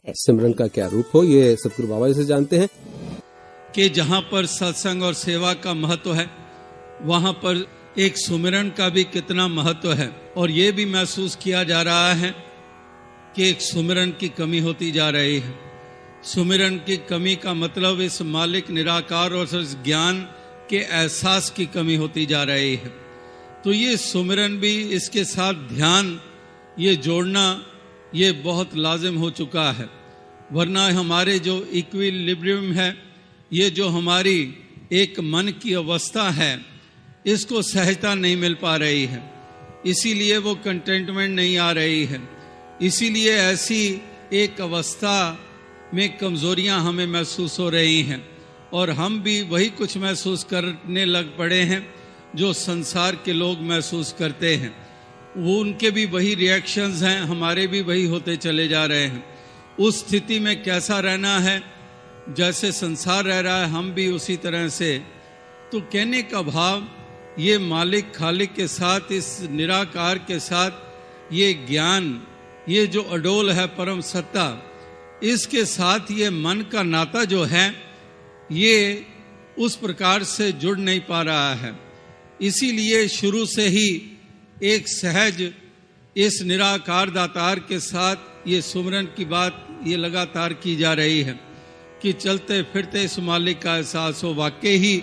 सिमरन का क्या रूप हो, ये सतगुरु बाबा जी से जानते हैं। कि जहाँ पर सत्संग और सेवा का महत्व है, वहाँ पर एक सुमिरन का भी कितना महत्व है। और ये भी महसूस किया जा रहा है कि एक सुमिरन की कमी होती जा रही है। सुमिरन की कमी का मतलब इस मालिक निराकार और इस ज्ञान के एहसास की कमी होती जा रही है। तो ये सुमिरन भी, इसके साथ ध्यान ये जोड़ना ये बहुत लाजिम हो चुका है। वरना हमारे जो इक्विलिब्रियम है, ये जो हमारी एक मन की अवस्था है, इसको सहजता नहीं मिल पा रही है। इसीलिए वो कंटेंटमेंट नहीं आ रही है। इसीलिए ऐसी एक अवस्था में कमजोरियां हमें महसूस हो रही हैं। और हम भी वही कुछ महसूस करने लग पड़े हैं जो संसार के लोग महसूस करते हैं। वो उनके भी वही रिएक्शंस हैं, हमारे भी वही होते चले जा रहे हैं। उस स्थिति में कैसा रहना है, जैसे संसार रह रहा है हम भी उसी तरह से। तो कहने का भाव, ये मालिक खालिक के साथ, इस निराकार के साथ ये ज्ञान, ये जो अडोल है परम सत्ता, इसके साथ ये मन का नाता जो है, ये उस प्रकार से जुड़ नहीं पा रहा है। इसीलिए शुरू से ही एक सहज इस निराकार दातार के साथ ये सुमरन की बात ये लगातार की जा रही है कि चलते फिरते इस मालिक का एहसास हो। वाकई ही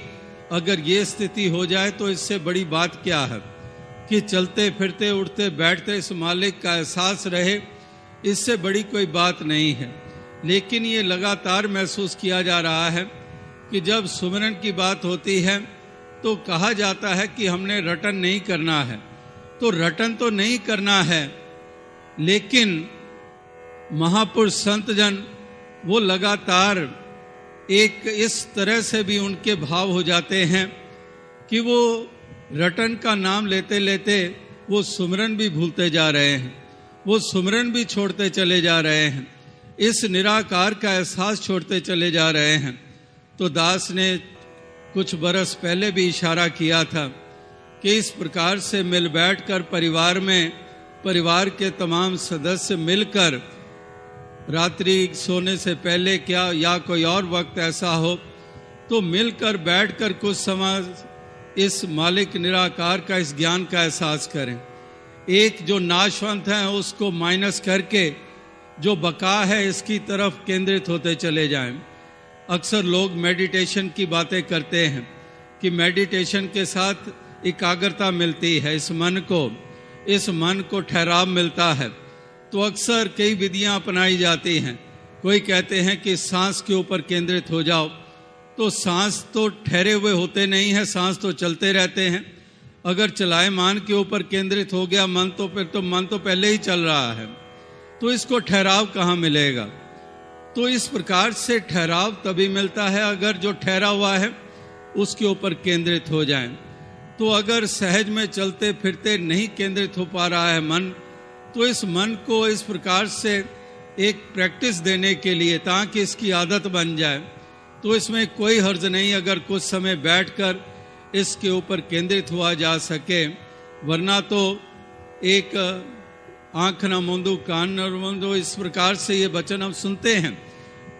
अगर ये स्थिति हो जाए तो इससे बड़ी बात क्या है कि चलते फिरते उठते बैठते इस मालिक का एहसास रहे, इससे बड़ी कोई बात नहीं है। लेकिन ये लगातार महसूस किया जा रहा है कि जब सुमिरन की बात होती है तो कहा जाता है कि हमने रटन नहीं करना है। तो रटन तो नहीं करना है, लेकिन महापुरुष संत जन वो लगातार एक इस तरह से भी उनके भाव हो जाते हैं कि वो रटन का नाम लेते लेते वो सुमिरन भी भूलते जा रहे हैं, वो सुमिरन भी छोड़ते चले जा रहे हैं, इस निराकार का एहसास छोड़ते चले जा रहे हैं। तो दास ने कुछ बरस पहले भी इशारा किया था कि इस प्रकार से मिल बैठकर परिवार में, परिवार के तमाम सदस्य मिलकर रात्रि सोने से पहले क्या या कोई और वक्त ऐसा हो तो मिलकर बैठकर कुछ समय इस मालिक निराकार का, इस ज्ञान का एहसास करें। एक जो नाशवंत है उसको माइनस करके जो बका है इसकी तरफ केंद्रित होते चले जाएं। अक्सर लोग मेडिटेशन की बातें करते हैं कि मेडिटेशन के साथ एकाग्रता मिलती है, इस मन को ठहराव मिलता है। तो अक्सर कई विधियां अपनाई जाती हैं। कोई कहते हैं कि सांस के ऊपर केंद्रित हो जाओ, तो सांस तो ठहरे हुए होते नहीं है, सांस तो चलते रहते हैं। अगर चलायमान के ऊपर केंद्रित हो गया मन, तो फिर तो मन तो पहले ही चल रहा है, तो इसको ठहराव कहाँ मिलेगा। तो इस प्रकार से ठहराव तभी मिलता है अगर जो ठहरा हुआ है उसके ऊपर केंद्रित हो जाए। तो अगर सहज में चलते फिरते नहीं केंद्रित हो पा रहा है मन, तो इस मन को इस प्रकार से एक प्रैक्टिस देने के लिए, ताकि इसकी आदत बन जाए, तो इसमें कोई हर्ज नहीं अगर कुछ समय बैठकर इसके ऊपर केंद्रित हुआ जा सके। वरना तो एक आंख न मूंदो कान न मूंदो, इस प्रकार से ये वचन हम सुनते हैं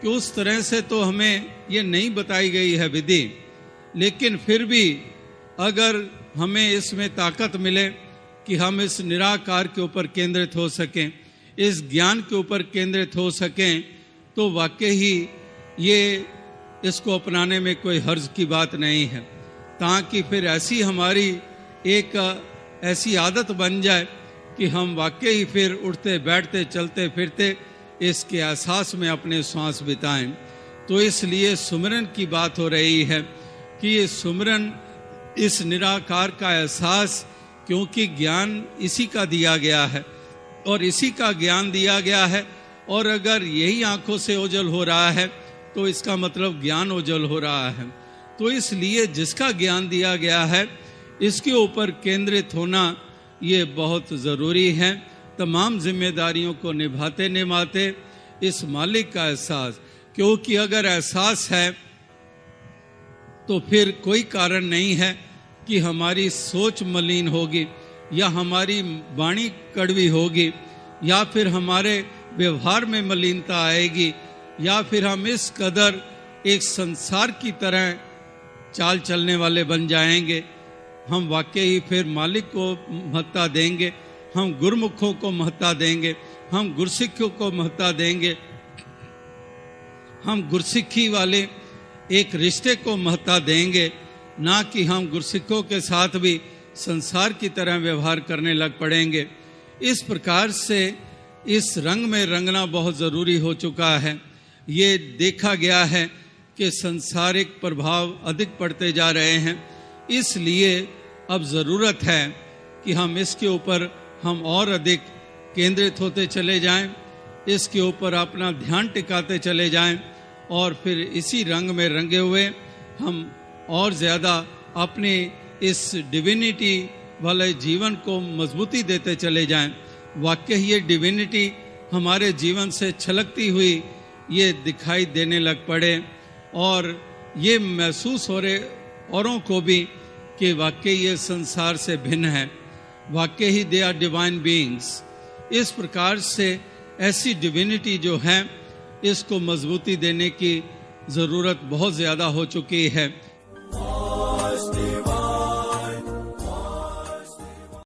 कि उस तरह से तो हमें ये नहीं बताई गई है विधि। लेकिन फिर भी अगर हमें इसमें ताकत मिले कि हम इस निराकार के ऊपर केंद्रित हो सकें, इस ज्ञान के ऊपर केंद्रित हो सकें, तो वाकई ही ये इसको अपनाने में कोई हर्ज की बात नहीं है। ताकि फिर ऐसी हमारी एक ऐसी आदत बन जाए कि हम वाकई फिर उठते बैठते चलते फिरते इसके एहसास में अपने श्वास बिताएं। तो इसलिए सुमिरन की बात हो रही है कि ये सुमिरन, इस निराकार का एहसास, क्योंकि ज्ञान इसी का दिया गया है और इसी का ज्ञान दिया गया है। और अगर यही आंखों से ओझल हो रहा है तो इसका मतलब ज्ञान ओझल हो रहा है। तो इसलिए जिसका ज्ञान दिया गया है इसके ऊपर केंद्रित होना ये बहुत ज़रूरी है। तमाम जिम्मेदारियों को निभाते निभाते इस मालिक का एहसास, क्योंकि अगर एहसास है तो फिर कोई कारण नहीं है कि हमारी सोच मलिन होगी या हमारी वाणी कड़वी होगी या फिर हमारे व्यवहार में मलिनता आएगी, या फिर हम इस कदर एक संसार की तरह चाल चलने वाले बन जाएंगे। हम वाकई ही फिर मालिक को महत्ता देंगे, हम गुरमुखों को महत्ता देंगे, हम गुरसिखों को महत्ता देंगे, हम गुरसिखी वाले एक रिश्ते को महत्ता देंगे, ना कि हम गुरसिखों के साथ भी संसार की तरह व्यवहार करने लग पड़ेंगे। इस प्रकार से इस रंग में रंगना बहुत ज़रूरी हो चुका है। ये देखा गया है कि संसारिक प्रभाव अधिक पड़ते जा रहे हैं, इसलिए अब ज़रूरत है कि हम इसके ऊपर हम और अधिक केंद्रित होते चले जाएं, इसके ऊपर अपना ध्यान टिकाते चले जाएं, और फिर इसी रंग में रंगे हुए हम और ज़्यादा अपने इस डिविनिटी वाले जीवन को मजबूती देते चले जाएं। वाकई ये डिविनिटी हमारे जीवन से छलकती हुई ये दिखाई देने लग पड़े, और ये महसूस हो रहे औरों को भी कि वाकई ये संसार से भिन्न है, वाकई ही दे आर डिवाइन बीइंग्स। इस प्रकार से ऐसी डिविनिटी जो है, इसको मजबूती देने की ज़रूरत बहुत ज़्यादा हो चुकी है।